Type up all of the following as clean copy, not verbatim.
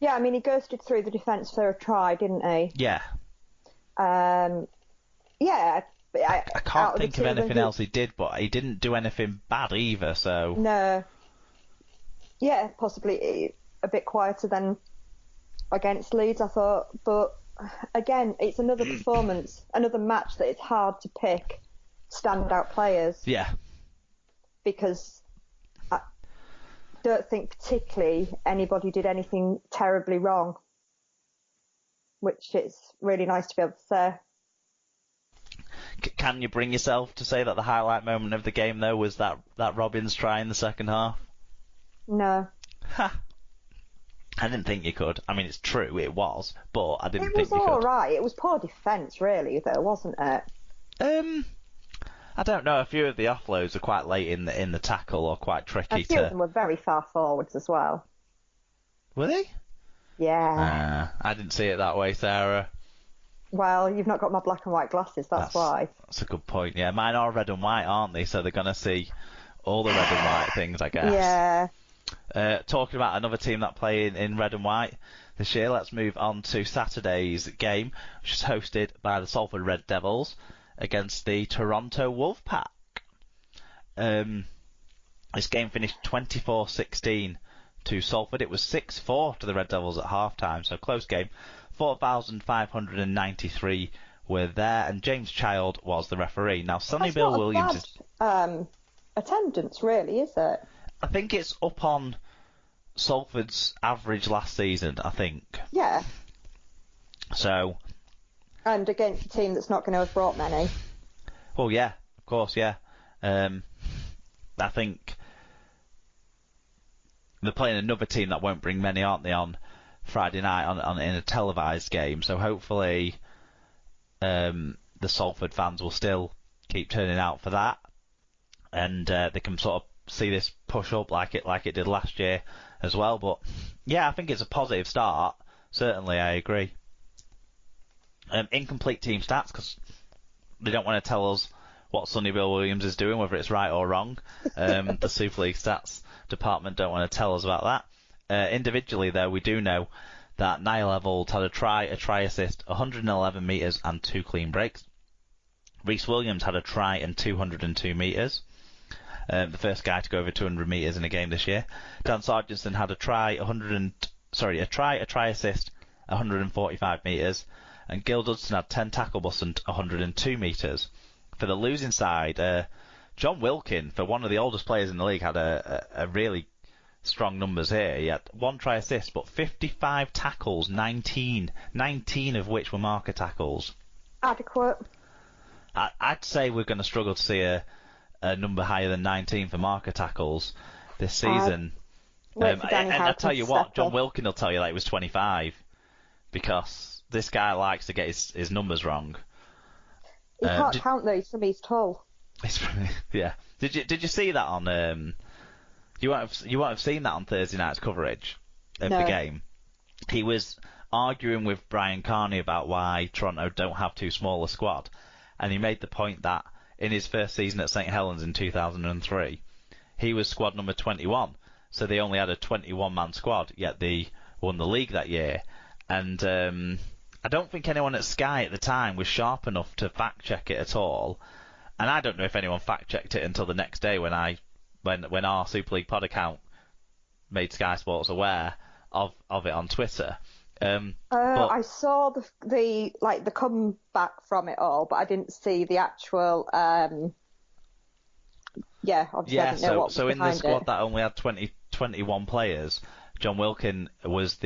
Yeah, I mean, he ghosted through the defence for a try, didn't he? Yeah. Yeah. I can't think of anything else he did, but he didn't do anything bad either, so... No. Yeah, possibly a bit quieter than against Leeds, I thought. But, again, it's another performance, another match that it's hard to pick standout players. Yeah. Because I don't think particularly anybody did anything terribly wrong, which is really nice to be able to say. Can you bring yourself to say that the highlight moment of the game, though, was that Robins try in the second half? No. Ha! I didn't think you could. I mean, it's true, it was, but I didn't think you could. It was all right. It was poor defence, really, though, wasn't it? I don't know. A few of the offloads are quite late in the tackle or quite tricky. A few of them were very far forwards as well. Were they? Yeah. I didn't see it that way, Sarah. Well, you've not got my black and white glasses, that's why. That's a good point, yeah. Mine are red and white, aren't they? So they're going to see all the red and white things, I guess. Yeah. Talking about another team that play in red and white this year, let's move on to Saturday's game, which is hosted by the Salford Red Devils against the Toronto Wolfpack. This game finished 24-16 to Salford. It was 6-4 to the Red Devils at half-time, so close game. 4,593 were there, and James Child was the referee. Now, Sonny That's Bill not Williams... a bad, attendance, really, is it? I think it's up on Salford's average last season, I think. Yeah. So... And against a team that's not going to have brought many. Well, yeah, of course, yeah. I think they're playing another team that won't bring many, aren't they, on Friday night in a televised game. So hopefully the Salford fans will still keep turning out for that, and they can sort of see this push up like it did last year as well. But yeah, I think it's a positive start. Certainly, I agree. Incomplete team stats, because they don't want to tell us what Sonny Bill Williams is doing, whether it's right or wrong. The Super League stats department don't want to tell us about that. Individually, though, we do know that Niall Evold had a try assist, 111 metres and 2 clean breaks. Rhys Williams had a try and 202 metres. The first guy to go over 200 metres in a game this year. Dan Sargentson had a try assist, 145 metres. And Gil Dudson had 10 tackle busts and 102 metres. For the losing side, John Wilkin, for one of the oldest players in the league, had a really strong numbers here. He had 1 try assist, but 55 tackles, 19 of which were marker tackles. Adequate. I'd say we're going to struggle to see a number higher than 19 for marker tackles this season. And I tell you what, John Wilkin will tell you that it was 25, because this guy likes to get his numbers wrong. He can't count those from his tall. Yeah. Did you see that on? You won't have seen that on Thursday night's coverage of the game. He was arguing with Brian Carney about why Toronto don't have too small a squad, and he made the point that in his first season at St Helens in 2003, he was squad number 21, so they only had a 21-man squad, yet they won the league that year. And I don't think anyone at Sky at the time was sharp enough to fact check it at all, and I don't know if anyone fact checked it until the next day when our Super League pod account made Sky Sports aware of it on Twitter. I saw the comeback from it all, but I didn't see the actual. Obviously I didn't know what was so in the squad it. that only had 21 players, John Wilkin was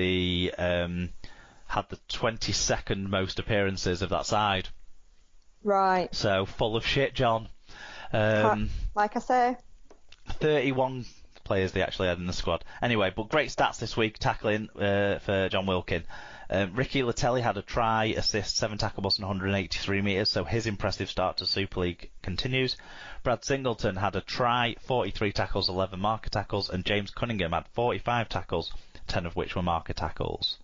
had the 22nd most appearances of that side. Right. So full of shit, John. Like I say, 31 players they actually had in the squad. Anyway, but great stats this week tackling for John Wilkin. Ricky Latelli had a try, assist, 7 tackle busts and 183 metres, so his impressive start to Super League continues. Brad Singleton had a try, 43 tackles, 11 marker tackles, and James Cunningham had 45 tackles, 10 of which were marker tackles.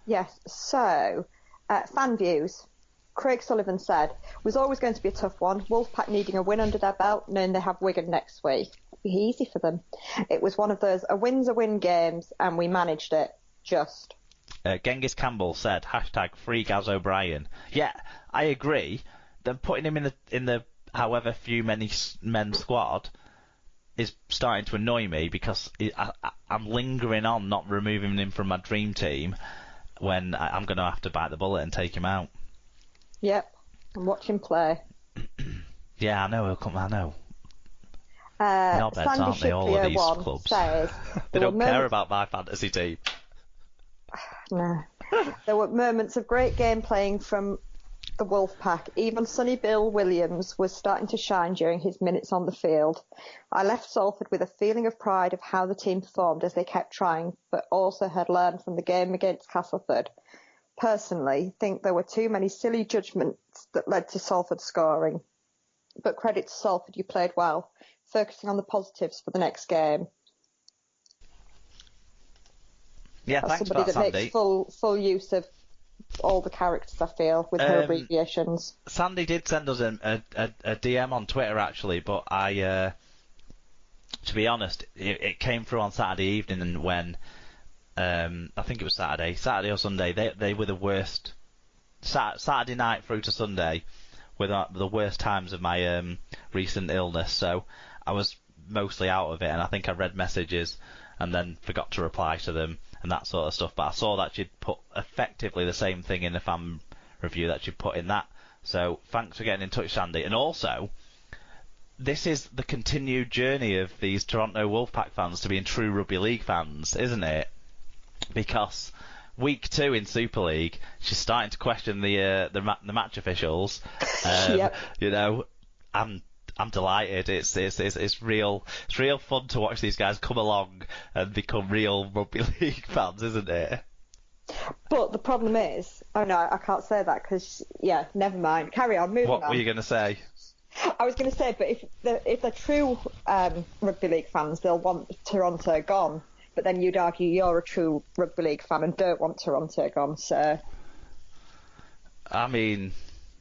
Yes, so fan views. Craig Sullivan said, was always going to be a tough one. Wolfpack needing a win under their belt, knowing they have Wigan next week. be easy for them. It was one of those a win's a win games, and we managed it just. Genghis Campbell said, #free Gaz O'Brien. Yeah, I agree. Then putting him in the however few many men squad is starting to annoy me because I'm lingering on not removing him from my dream team when I'm going to have to bite the bullet and take him out. Yep, and watch him play. Yeah, I know. I know. Knobheads, aren't they, all of these clubs? Says, they don't care about my fantasy team. No. There were moments of great game playing from the Wolfpack. Even Sonny Bill Williams was starting to shine during his minutes on the field. I left Salford with a feeling of pride of how the team performed as they kept trying, but also had learned from the game against Castleford. Personally, think there were too many silly judgments that led to Salford scoring. But credit to Salford, you played well, focusing on the positives for the next game. Yeah, That's thanks for somebody that, that Sandy. makes full use of all the characters, I feel, with her abbreviations. Sandy did send us a DM on Twitter, actually, but to be honest, it came through on Saturday evening, and when I think it was Saturday or Sunday, they were the worst. Saturday night through to Sunday were the worst times of my recent illness, so I was mostly out of it, and I think I read messages and then forgot to reply to them and that sort of stuff. But I saw that she'd put effectively the same thing in the fan review that she'd put in that. So thanks for getting in touch, Sandy. And also, this is the continued journey of these Toronto Wolfpack fans to being true rugby league fans, isn't it? Because week 2 in Super League, she's starting to question the match officials. Yep. You know, I'm delighted. It's real fun to watch these guys come along and become real rugby league fans, isn't it? But the problem is, oh no, I can't say that because never mind. Carry on, moving on. What were you going to say? I was going to say, but if they're true rugby league fans, they'll want Toronto gone. But then you'd argue you're a true rugby league fan and don't want Toronto gone. So, I mean,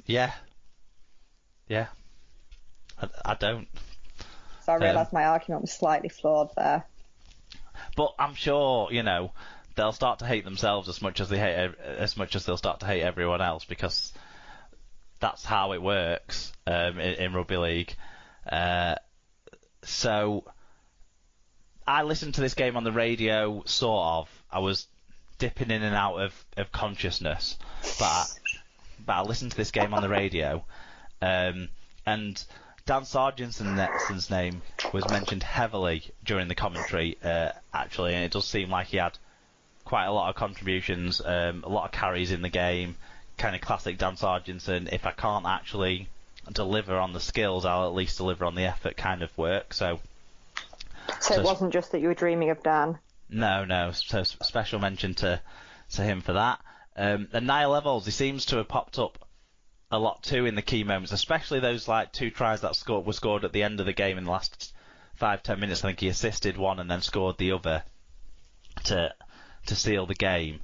yeah. I don't. So I realise my argument was slightly flawed there. But I'm sure, they'll start to hate themselves as much as they'll start to hate everyone else, because that's how it works in rugby league. So I listened to this game on the radio, sort of. I was dipping in and out of consciousness, but I listened to this game on the radio, and Dan Sargenson's name was mentioned heavily during the commentary, actually, and it does seem like he had quite a lot of contributions, a lot of carries in the game, kind of classic Dan Sargenson. If I can't actually deliver on the skills, I'll at least deliver on the effort kind of work. So it wasn't just that you were dreaming of Dan? No. So special mention to him for that. And Niall Evalds, he seems to have popped up a lot too in the key moments, especially those 2 tries that were scored at the end of the game in the last 5-10 minutes. I think he assisted one and then scored the other to seal the game.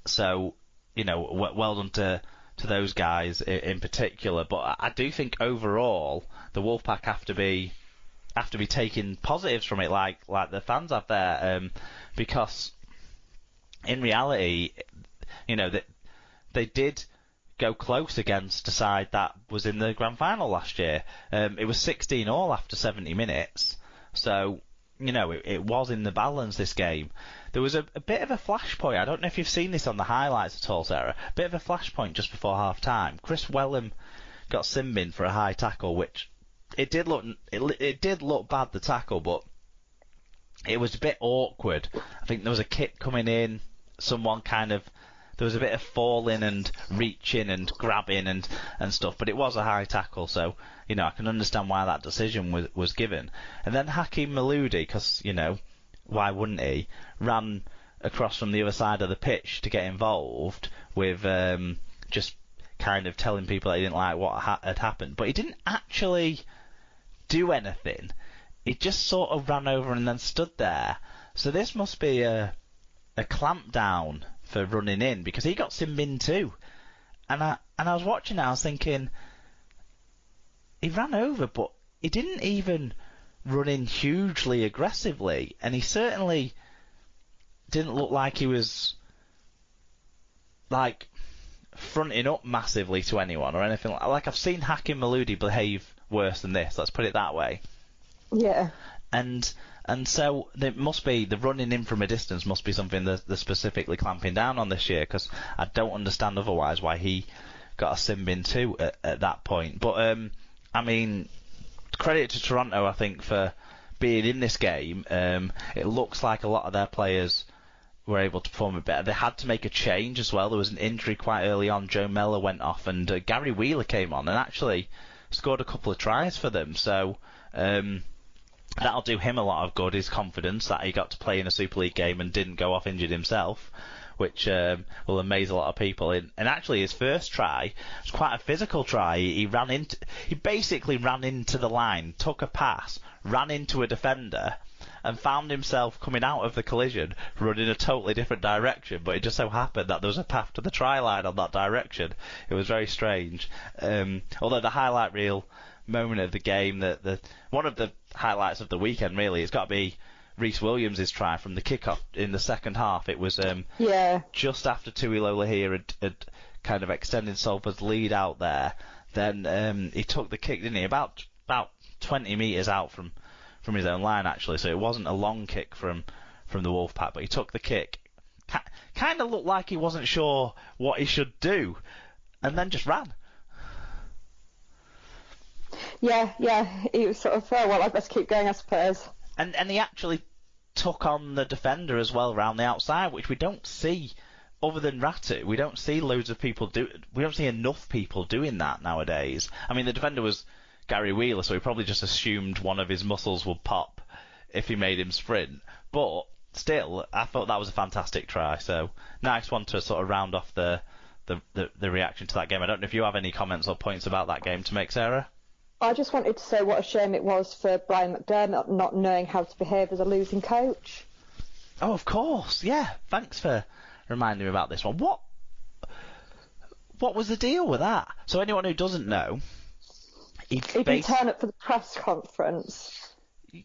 So well done to those guys in particular. But I do think overall the Wolfpack have to be taking positives from it, like the fans have there, because in reality, that they did go close against a side that was in the grand final last year. It was 16-all after 70 minutes, so it was in the balance, this game. There was a bit of a flashpoint. I don't know if you've seen this on the highlights at all, Sarah. A bit of a flashpoint just before half time. Chris Wellham got sin-binned for a high tackle, which it did look bad, the tackle, but it was a bit awkward. I think there was a kick coming in, there was a bit of falling and reaching and grabbing and stuff, but it was a high tackle, so I can understand why that decision was given. And then Hakeem Maloudi, because why wouldn't he, ran across from the other side of the pitch to get involved with just kind of telling people that he didn't like what had happened, but he didn't actually do anything. He just sort of ran over and then stood there. So this must be a clamp down for running in, because he got sin-binned too. And I was watching it, I was thinking, he ran over, but he didn't even running hugely aggressively, and he certainly didn't look like he was like fronting up massively to anyone or anything like I've seen Hakim Maludi behave worse than this, let's put it that way. Yeah. And so there must be, the running in from a distance must be something that they're specifically clamping down on this year, because I don't understand otherwise why he got a sin bin too at that point. But I mean, credit to Toronto, I think, for being in this game. It looks like a lot of their players were able to perform a bit better. They had to make a change as well. There was an injury quite early on. Joe Mellor went off, and Gary Wheeler came on and actually scored a couple of tries for them. So that'll do him a lot of good, his confidence that he got to play in a Super League game and didn't go off injured himself, which will amaze a lot of people. And actually, his first try was quite a physical try. He basically ran into the line, took a pass, ran into a defender, and found himself coming out of the collision running a totally different direction, but it just so happened that there was a path to the try line on that direction. It was very strange. Although the highlight reel moment of the game, one of the highlights of the weekend really, it's got to be Rhys Williams' try from the kickoff in the second half. It was just after Tuilola here had kind of extended Salford's lead out there. Then he took the kick, didn't he? About 20 metres out from his own line, actually, so it wasn't a long kick from the Wolfpack, but he took the kick. Kind of looked like he wasn't sure what he should do, and then just ran. Yeah, he was sort of, well, I best keep going, I suppose. And he actually took on the defender as well around the outside, which we don't see, other than Ratu. We don't see loads of people we don't see enough people doing that nowadays. I mean, the defender was Gary Wheeler, so he probably just assumed one of his muscles would pop if he made him sprint. But still, I thought that was a fantastic try. So nice one to sort of round off the reaction to that game. I don't know if you have any comments or points about that game to make, Sarah. I just wanted to say what a shame it was for Brian McDermott not knowing how to behave as a losing coach. Oh, of course, yeah. Thanks for reminding me about this one. What was the deal with that? So anyone who doesn't know, he didn't turn up for the press conference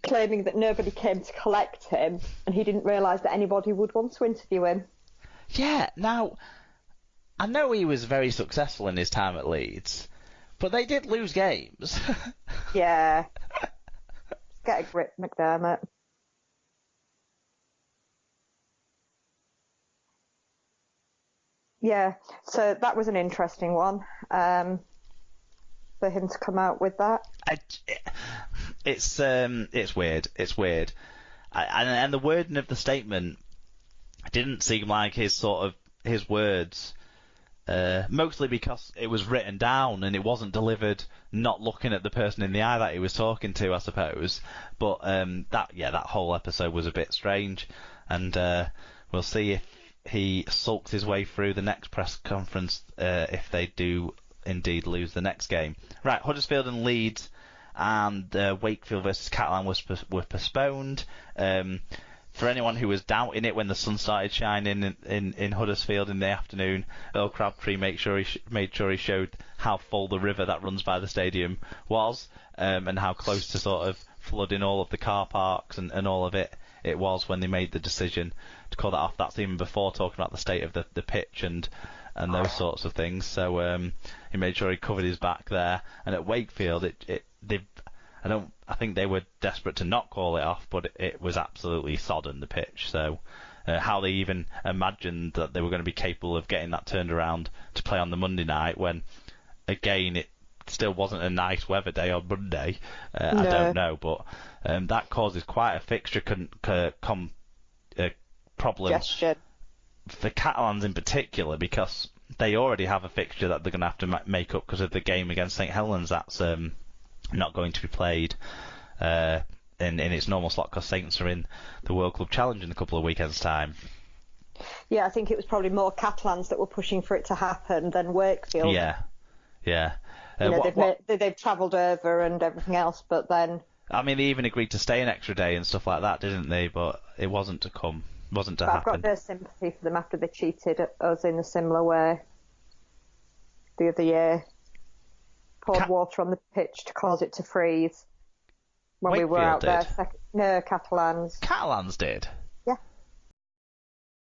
claiming that nobody came to collect him, and he didn't realise that anybody would want to interview him. Yeah, now, I know he was very successful in his time at Leeds, but they did lose games. Yeah. Get a grip, McDermott. Yeah, so that was an interesting one. For him to come out with that. It's weird. It's weird. And the wording of the statement didn't seem like his words, mostly because it was written down and it wasn't delivered not looking at the person in the eye that he was talking to, I suppose. But that whole episode was a bit strange, and we'll see if he sulks his way through the next press conference if they do indeed lose the next game. Right, Huddersfield and Leeds and Wakefield versus Catalan were postponed. For anyone who was doubting it when the sun started shining in Huddersfield in the afternoon, Earl Crabtree made sure he showed how full the river that runs by the stadium was, and how close to sort of flooding all of the car parks and all of it was when they made the decision to call that off. That's even before talking about the state of the pitch and those sorts of things. So he made sure he covered his back there. And at Wakefield, I think they were desperate to not call it off, but it was absolutely sodden, the pitch. So how they even imagined that they were going to be capable of getting that turned around to play on the Monday night, when again it still wasn't a nice weather day on Monday. No. I don't know, but that causes quite a fixture problem for Catalans in particular, because they already have a fixture that they're going to have to make up because of the game against St Helens that's not going to be played in its normal slot because Saints are in the World Club Challenge in a couple of weekends' time. Yeah, I think it was probably more Catalans that were pushing for it to happen than Wakefield. Yeah. They've travelled over and everything else, but then... I mean, they even agreed to stay an extra day and stuff like that, didn't they? But it wasn't to happen. I've got no sympathy for them after they cheated us in a similar way the other year. Poured water on the pitch to cause it to freeze. when we were Wakefield out there. did. No, Catalans. Catalans did.